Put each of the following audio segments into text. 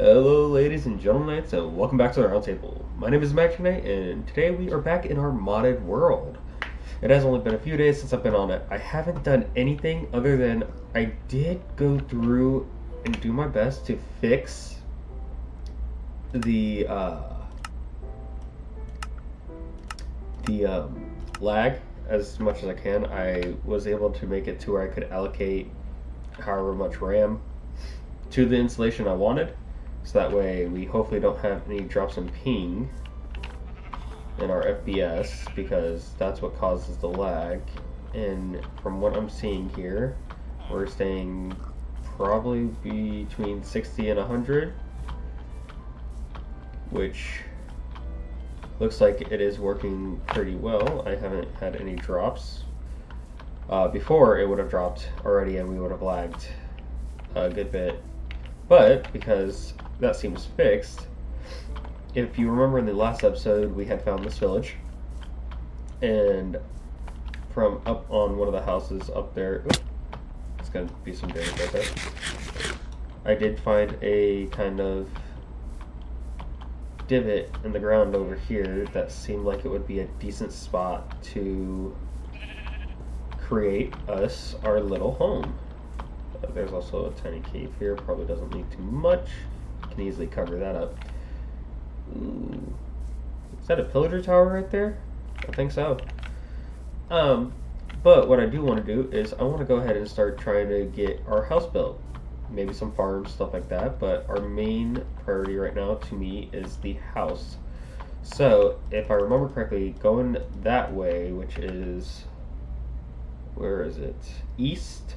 Hello, ladies and gentlemen, and welcome back to the Roundtable. My name is Mac Knight, and today we are back in our modded world. It has only been a few days since I've been on it. I haven't done anything other than I did go through and do my best to fix the lag as much as I can. I was able to make it to where I could allocate however much RAM to the installation I wanted. So that way we hopefully don't have any drops in ping in our FPS, because that's what causes the lag. And from what I'm seeing here, we're staying probably between 60 and 100, which looks like it is working pretty well. I haven't had any drops. Before it would have dropped already and we would have lagged a good bit. But because that seems fixed, if you remember in the last episode, we had found this village, and from up on one of the houses up there, it's gonna be some damage right there, I did find a kind of divot in the ground over here that seemed like it would be a decent spot to create us our little home. There's also a tiny cave here, probably doesn't need too much. Can easily cover that up. Ooh. Is that a pillager tower right there? I think so. But what I do want to do is I want to go ahead and start trying to get our house built. Maybe some farms, stuff like that, but our main priority right now to me is the house. So, if I remember correctly, going that way, which is, where is it? East.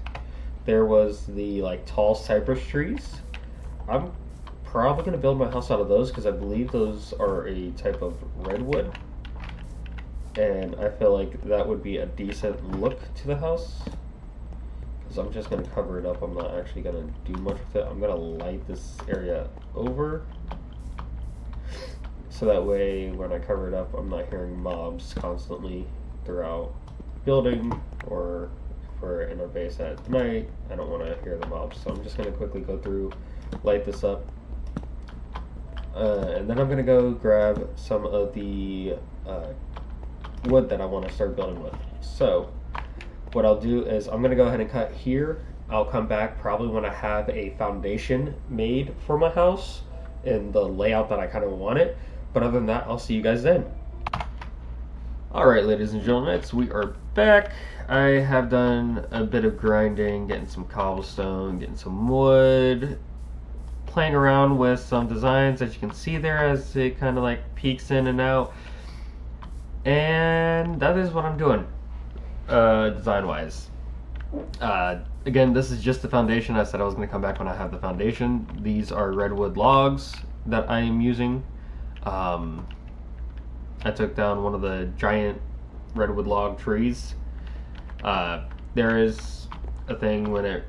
There was the tall cypress trees. I'm probably going to build my house out of those because I believe those are a type of redwood. And I feel like that would be a decent look to the house. Because I'm just going to cover it up. I'm not actually going to do much with it. I'm going to light this area over. So that way when I cover it up, I'm not hearing mobs constantly throughout building, or we're in our base at night, I don't want to hear the mobs. So I'm just going to quickly go through, light this up, and then I'm going to go grab some of the wood that I want to start building with. So what I'll do is I'm going to go ahead and cut here. I'll come back probably when I have a foundation made for my house in the layout that I kind of want it. But other than that, I'll see you guys then. Alright, ladies and gentlemen, we are back. I have done a bit of grinding, getting some cobblestone, getting some wood, playing around with some designs that you can see there as it kind of peeks in and out. And that is what I'm doing, design-wise. Again, this is just the foundation. I said I was going to come back when I have the foundation. These are redwood logs that I am using. I took down one of the giant redwood log trees. There is a thing when it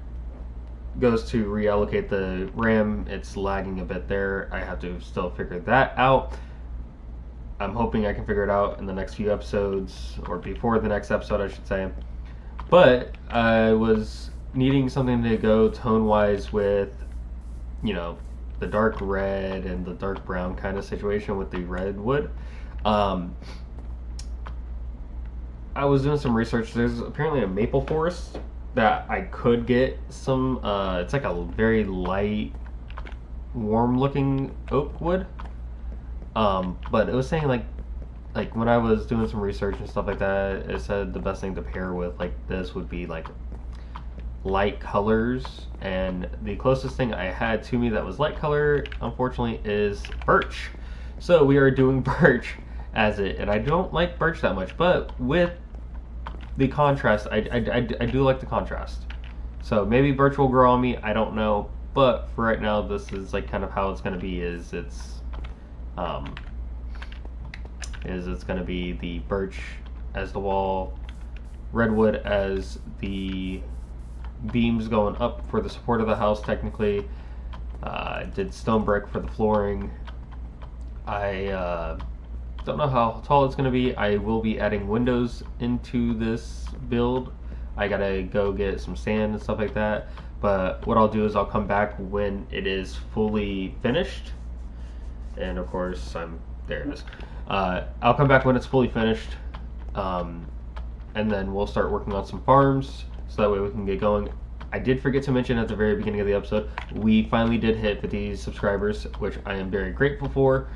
goes to reallocate the RAM, it's lagging a bit there. I have to still figure that out. I'm hoping I can figure it out in the next few episodes, or before the next episode, I should say. But I was needing something to go tone-wise with, the dark red and the dark brown kind of situation with the redwood. I was doing some research. There's apparently a maple forest that I could get some, it's like a very light, warm-looking oak wood. But it was saying like when I was doing some research and stuff like that, it said the best thing to pair with this would be light colors, and the closest thing I had to me that was light color, unfortunately, is birch. So we are doing birch as it, and I don't like birch that much, but with the contrast, I do like the contrast. So maybe birch will grow on me, I don't know, but for right now, this is kind of how it's going to be. Is it's going to be the birch as the wall, redwood as the beams going up for the support of the house. Technically, I did stone brick for the flooring. I don't know how tall it's going to be. I will be adding windows into this build. I gotta go get some sand and stuff like that. But what I'll do is I'll come back when it is fully finished. And of course, there it is. I'll come back when it's fully finished. And then we'll start working on some farms so that way we can get going. I did forget to mention at the very beginning of the episode, we finally did hit 50 subscribers, which I am very grateful for.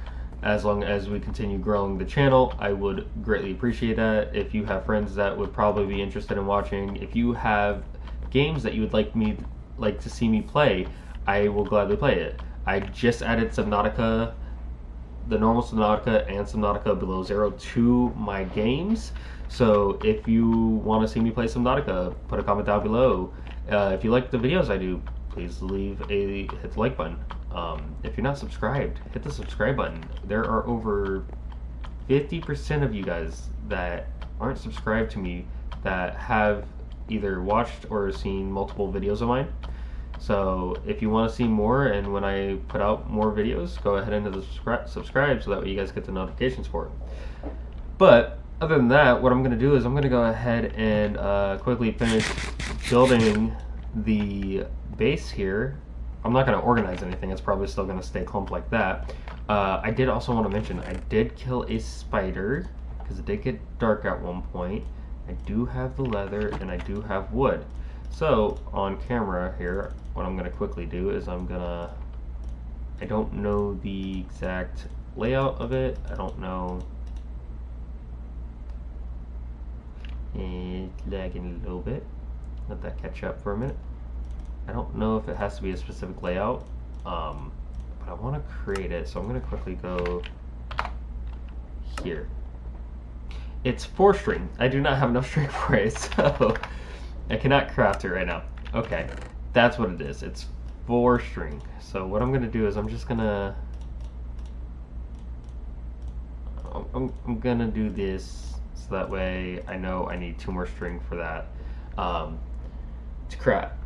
As long as we continue growing the channel, I would greatly appreciate that. If you have friends that would probably be interested in watching, if you have games that you would like to see me play, I will gladly play it. I just added Subnautica, the normal Subnautica and Subnautica Below Zero to my games. So if you want to see me play Subnautica, put a comment down below. If you like the videos I do, please hit the like button. If you're not subscribed, hit the subscribe button. There are over 50% of you guys that aren't subscribed to me that have either watched or seen multiple videos of mine. So if you want to see more, and when I put out more videos, go ahead and hit the subscribe so that way you guys get the notifications for it. But other than that, what I'm going to do is I'm going to go ahead and quickly finish building the base here. I'm not going to organize anything. It's probably still going to stay clumped like that. I did also want to mention, I did kill a spider because it did get dark at one point. I do have the leather and I do have wood. So on camera here, what I'm going to quickly do is I don't know the exact layout of it. I don't know. It's lagging a little bit. Let that catch up for a minute. I don't know if it has to be a specific layout, but I want to create it, so I'm going to quickly go here. It's 4-string. I do not have enough string for it, so I cannot craft it right now. Okay, that's what it is. It's 4-string. So what I'm going to do is I'm just going to... I'm going to do this so that way I know I need 2 more string for that.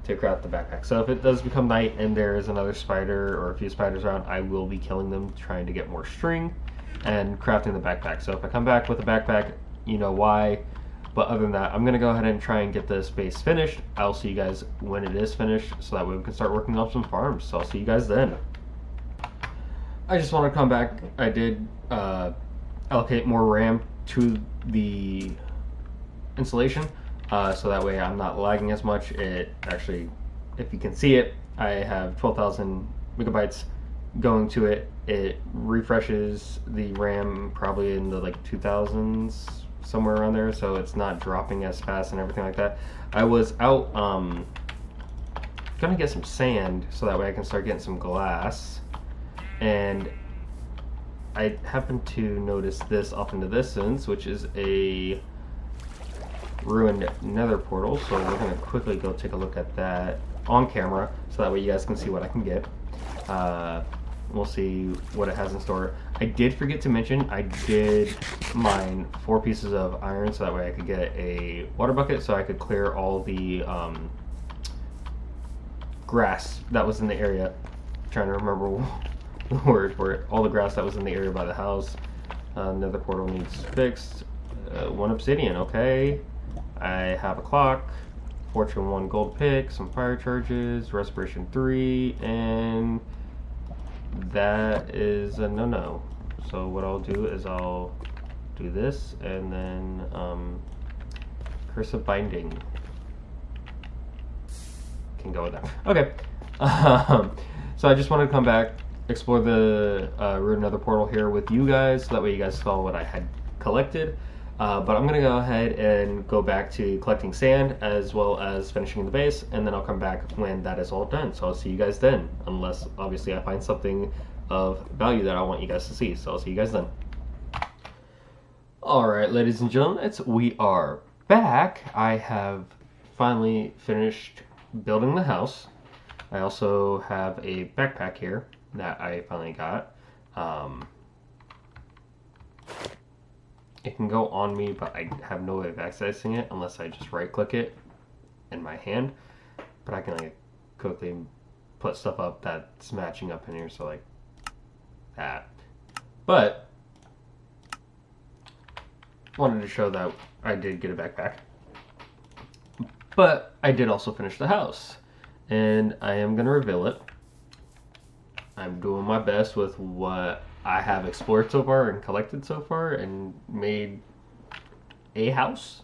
To craft the backpack. So if it does become night and there is another spider or a few spiders around, I will be killing them, trying to get more string and crafting the backpack. So if I come back with a backpack, you know why. But other than that, I'm going to go ahead and try and get this base finished. I'll see you guys when it is finished so that way we can start working on some farms. So I'll see you guys then. I just want to come back. I did allocate more RAM to the installation. So that way I'm not lagging as much. It actually, if you can see it, I have 12,000 megabytes going to it. It refreshes the RAM probably in the like 2000s, somewhere around there, so it's not dropping as fast and everything like that. I was out gonna get some sand so that way I can start getting some glass, and I happened to notice this off in the distance, which is a ruined nether portal, so we're going to quickly go take a look at that on camera so that way you guys can see what I can get. We'll see what it has in store. I did forget to mention I did mine 4 pieces of iron so that way I could get a water bucket so I could clear all the grass that was in the area. I'm trying to remember the word for it. All the grass that was in the area by the house. Nether portal needs fixed. 1 obsidian, okay. I have a clock, Fortune 1 gold pick, some fire charges, respiration 3, and that is a no-no. So what I'll do is I'll do this and then curse of binding can go with that. Okay. So I just wanted to come back, explore the ruined nether portal here with you guys so that way you guys saw what I had collected. But I'm going to go ahead and go back to collecting sand as well as finishing the base, and then I'll come back when that is all done. So I'll see you guys then, unless obviously I find something of value that I want you guys to see. So I'll see you guys then. Alright, ladies and gentlemen, we are back. I have finally finished building the house. I also have a backpack here that I finally got. It can go on me, but I have no way of accessing it unless I just right click it in my hand. But I can like quickly put stuff up that's matching up in here, so like that. But wanted to show that I did get a backpack. But I did also finish the house. and I am going to reveal it. I'm doing my best with what I have explored so far and collected so far and made a house.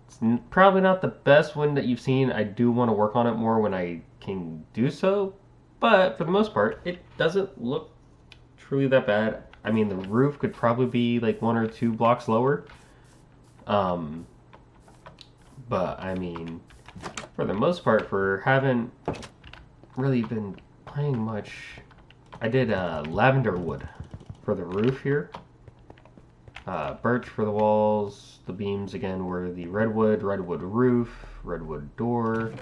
It's probably not the best one that you've seen. I do want to work on it more when I can do so, but for the most part, it doesn't look truly that bad. I mean, the roof could probably be like 1 or 2 blocks lower. Um, but I mean, for the most part, for haven't really been playing much. I did lavender wood for the roof here. Birch for the walls. The beams again were the redwood roof, redwood door.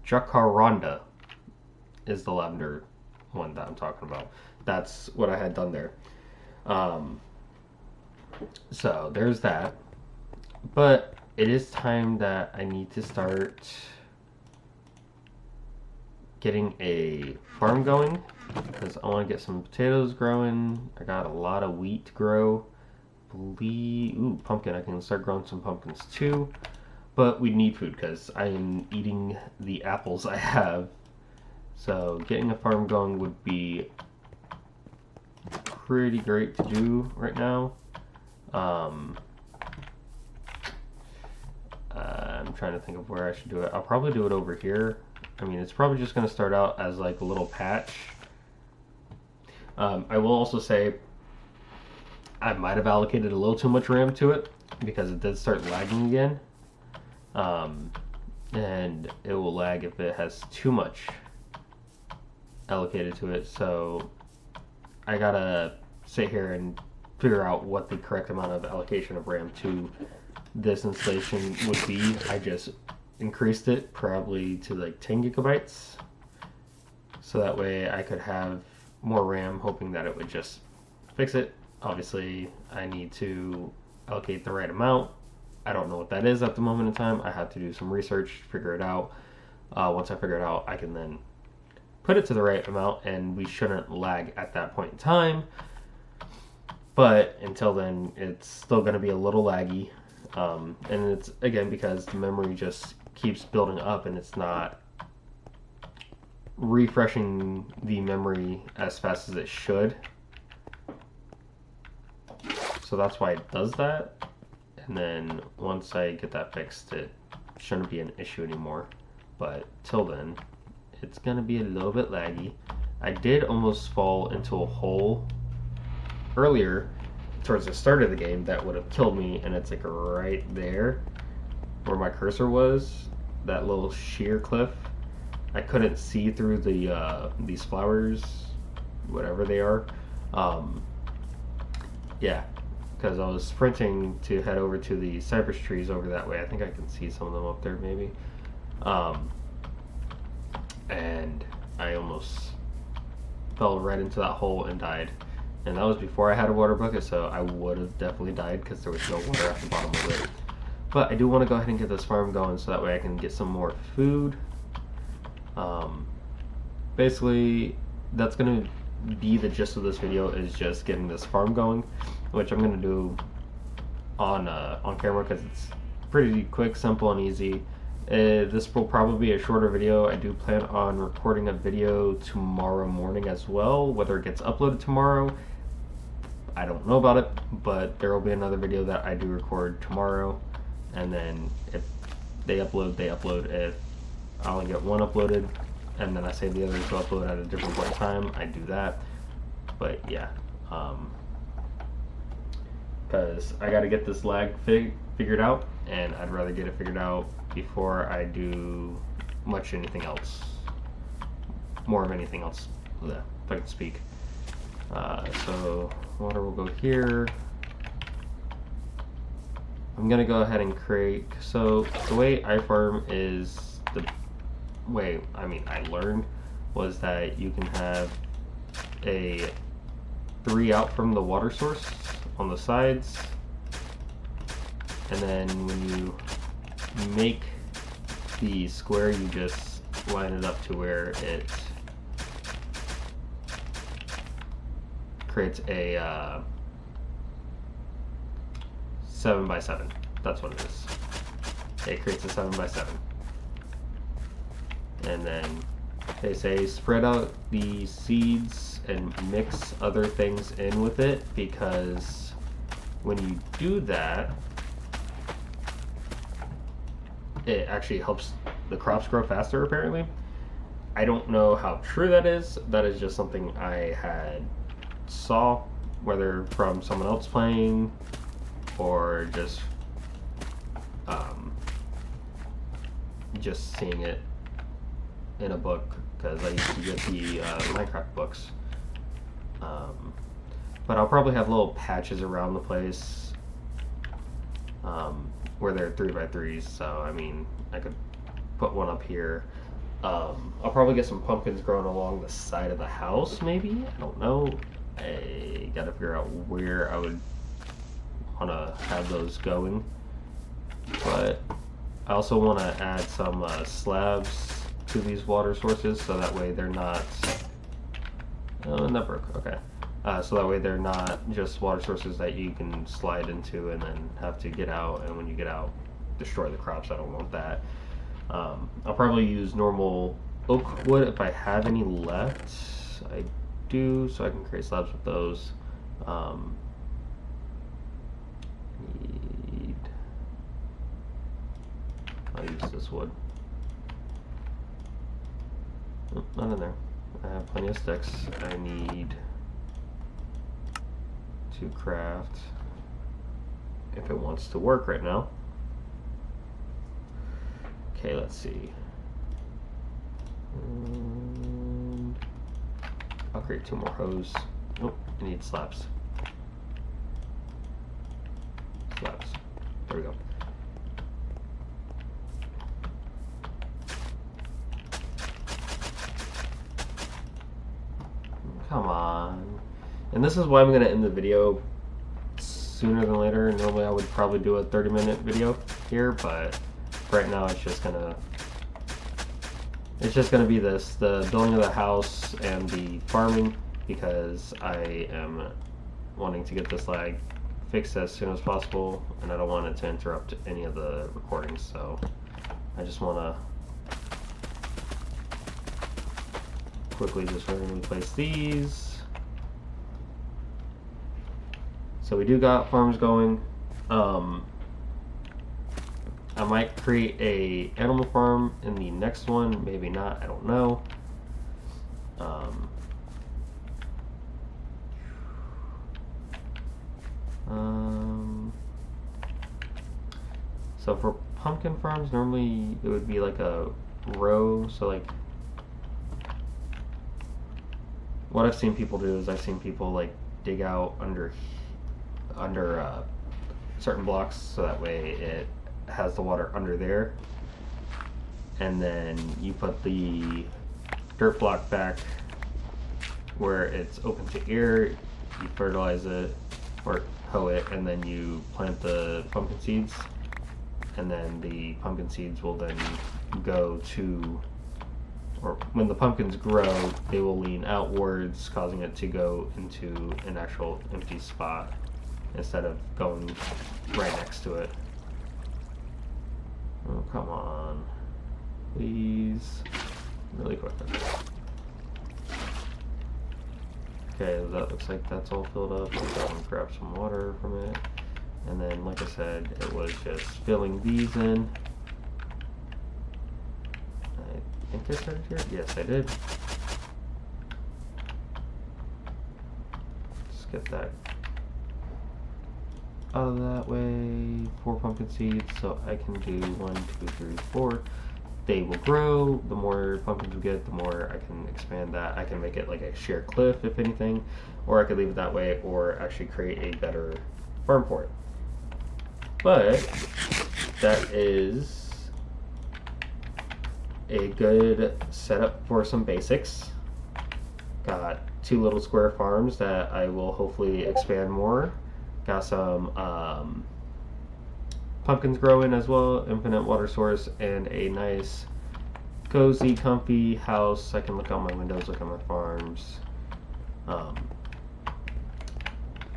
Jacaranda is the lavender one that I'm talking about. That's what I had done there. So there's that. But it is time that I need to start getting a farm going because I want to get some potatoes growing. I got a lot of wheat to grow. Ooh, pumpkin. I can start growing some pumpkins too. But we need food because I am eating the apples I have. So getting a farm going would be pretty great to do right now. I'm trying to think of where I should do it. I'll probably do it over here. I mean, it's probably just going to start out as like a little patch. I will also say I might have allocated a little too much RAM to it because it did start lagging again. And it will lag if it has too much allocated to it. So I gotta sit here and figure out what the correct amount of allocation of RAM to this installation would be. I just increased it probably to like 10 gigabytes so that way I could have more RAM, hoping that it would just fix it. Obviously I need to allocate the right amount. I don't know what that is at the moment in time. I have to do some research, figure it out. Once I figure it out, I can then put it to the right amount and we shouldn't lag at that point in time. But until then, it's still going to be a little laggy. And it's, again, because the memory just keeps building up and it's not refreshing the memory as fast as it should. So that's why it does that. And then once I get that fixed, it shouldn't be an issue anymore. But till then, it's going to be a little bit laggy. I did almost fall into a hole earlier towards the start of the game that would have killed me, and it's like right there where my cursor was, that little sheer cliff. I couldn't see through the these flowers, whatever they are. Yeah, because I was sprinting to head over to the cypress trees over that way. I think I can see some of them up there maybe. And I almost fell right into that hole and died. And that was before I had a water bucket, so I would have definitely died because there was no water at the bottom of it. But I do want to go ahead and get this farm going so that way I can get some more food. Basically, that's going to be the gist of this video, is just getting this farm going, which I'm going to do on camera because it's pretty quick, simple, and easy. This will probably be a shorter video. I do plan on recording a video tomorrow morning as well. Whether it gets uploaded tomorrow, I don't know about it, but there will be another video that I do record tomorrow. And then if they upload, they upload. If I only get one uploaded, and then I save the others to upload at a different point in time, I do that. But yeah, because I got to get this lag figured out, and I'd rather get it figured out before I do much anything else. More of anything else, if I can speak. So water will go here. I'm gonna go ahead and create, so the way I farm is, the way I learned was that you can have a 3 out from the water source on the sides, and then when you make the square, you just line it up to where it creates a 7 by 7. That's what it is. it creates a 7x7. And then they say spread out the seeds and mix other things in with it, because when you do that, it actually helps the crops grow faster, apparently. I don't know how true that is. That is just something I had saw, whether from someone else playing or just seeing it in a book, because I used to get the Minecraft books. But I'll probably have little patches around the place where they're 3x3s, so I mean, I could put one up here. I'll probably get some pumpkins growing along the side of the house, maybe? I don't know. I gotta figure out where I would want to have those going. But I also want to add some slabs to these water sources, so that way they're not... Oh, that broke. Okay. So that way they're not just water sources that you can slide into and then have to get out, and when you get out, destroy the crops. I don't want that. I'll probably use normal oak wood if I have any left. I do, so I can create slabs with those. I'll use this wood. Oh, not in there. I have plenty of sticks. I need to craft, if it wants to work right now. Okay, let's see. I'll create 2 more hose. Oh, I need slabs. Slabs. There we go. Come on. And this is why I'm going to end the video sooner than later. Normally I would probably do a 30-minute video here, but right now it's just gonna be this, the building of the house and the farming, because I am wanting to get this lag fixed as soon as possible, and I don't want it to interrupt any of the recordings, so I just want to quickly just randomly place these. So we do got farms going. I might create a animal farm in the next one, maybe not, I don't know. So for pumpkin farms, normally it would be like a row, so like what I've seen people do is I've seen people like dig out under certain blocks, so that way it has the water under there, and then you put the dirt block back where it's open to air, you fertilize it or hoe it, and then you plant the pumpkin seeds, and then the pumpkin seeds will then go to, or when the pumpkins grow, they will lean outwards, causing it to go into an actual empty spot instead of going right next to it. Oh, come on. Please. Really quick. Okay, that looks like that's all filled up. I'm going to grab some water from it. And then, like I said, it was just filling these in. I think I started here? Yes, I did. Just get that out of that way. 4 pumpkin seeds, so I can do 1, 2, 3, 4. They will grow. The more pumpkins we get, the more I can expand that. I can make it like a sheer cliff, if anything, or I could leave it that way, or actually create a better farm for it. But that is a good setup for some basics. Got 2 little square farms that I will hopefully expand more. Got some pumpkins growing as well, infinite water source, and a nice cozy comfy house. I can look out my windows, look at my farms.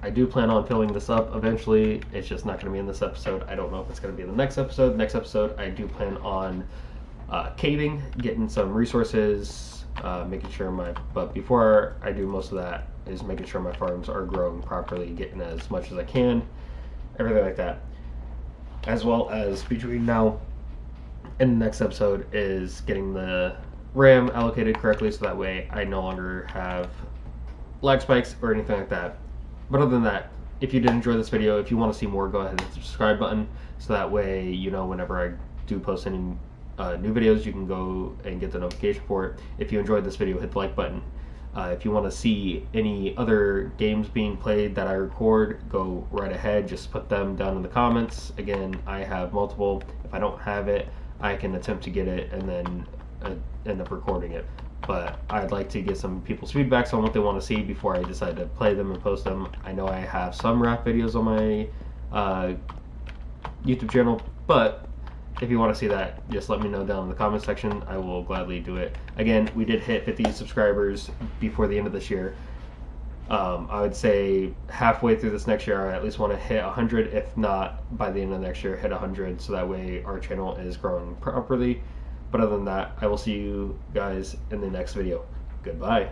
I do plan on filling this up eventually. It's just not going to be in this episode. I don't know if it's going to be in the next episode. Next episode, I do plan on caving, getting some resources, making sure but before I do most of that is making sure my farms are growing properly, getting as much as I can, everything like that. As well as between now and the next episode is getting the RAM allocated correctly so that way I no longer have lag spikes or anything like that. But other than that, if you did enjoy this video, if you want to see more, go ahead and hit the subscribe button so that way you know whenever I do post any new videos, you can go and get the notification for it. If you enjoyed this video, hit the like button. If you want to see any other games being played that I record, go right ahead. Just put them down in the comments. Again, I have multiple. If I don't have it, I can attempt to get it and then end up recording it. But I'd like to get some people's feedbacks on what they want to see before I decide to play them and post them. I know I have some raft videos on my YouTube channel, but if you want to see that, just let me know down in the comment section. I will gladly do it. Again, we did hit 50 subscribers before the end of this year. I would say halfway through this next year, I at least want to hit 100. If not, by the end of next year, hit 100. So that way our channel is growing properly. But other than that, I will see you guys in the next video. Goodbye.